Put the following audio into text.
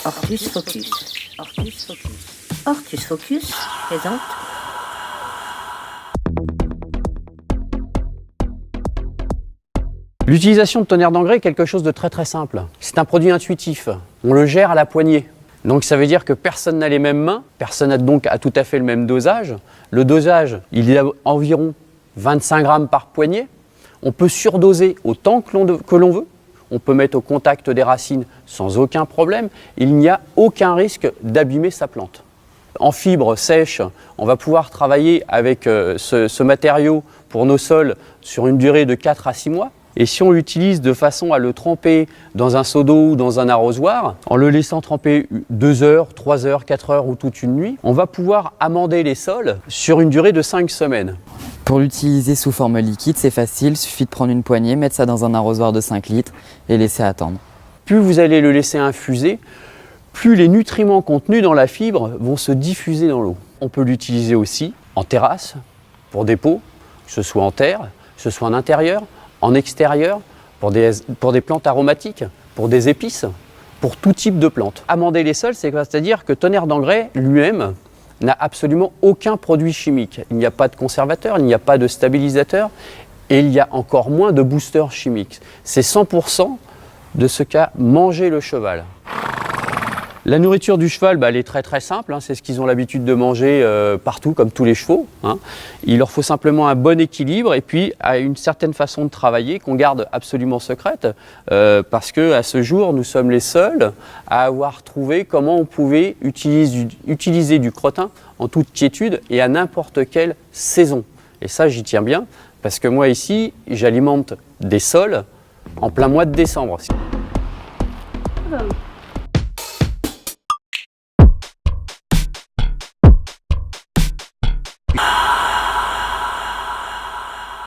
Ortus Focus. Ortus Focus. Ortus Focus présente. L'utilisation de tonnerre d'engrais est quelque chose de très simple. C'est un produit intuitif. On le gère à la poignée. Donc ça veut dire que personne n'a les mêmes mains, personne n'a donc à tout à fait le même dosage. Le dosage, il est environ 25 grammes par poignée. On peut surdoser autant que l'on veut. On peut mettre au contact des racines sans aucun problème. Il n'y a aucun risque d'abîmer sa plante. En fibre sèche, on va pouvoir travailler avec ce matériau pour nos sols sur une durée de 4 à 6 mois. Et si on l'utilise de façon à le tremper dans un seau d'eau ou dans un arrosoir, en le laissant tremper 2 heures, 3 heures, 4 heures ou toute une nuit, on va pouvoir amender les sols sur une durée de 5 semaines. Pour l'utiliser sous forme liquide, c'est facile, il suffit de prendre une poignée, mettre ça dans un arrosoir de 5 litres et laisser attendre. Plus vous allez le laisser infuser, plus les nutriments contenus dans la fibre vont se diffuser dans l'eau. On peut l'utiliser aussi en terrasse, pour des pots, que ce soit en terre, que ce soit en intérieur, en extérieur, pour des plantes aromatiques, pour des épices, pour tout type de plantes. Amender les sols, c'est-à-dire que tonnerre d'engrais lui-même n'a absolument aucun produit chimique. Il n'y a pas de conservateur, il n'y a pas de stabilisateur et il y a encore moins de booster chimiques. C'est 100% de ce qu'a mangé le cheval. La nourriture du cheval, elle est très simple, c'est ce qu'ils ont l'habitude de manger partout, comme tous les chevaux. Il leur faut simplement un bon équilibre et puis une certaine façon de travailler qu'on garde absolument secrète, parce qu'à ce jour, nous sommes les seuls à avoir trouvé comment on pouvait utiliser du crottin en toute quiétude et à n'importe quelle saison. Et ça, j'y tiens bien, parce que moi ici, j'alimente des sols en plein mois de décembre.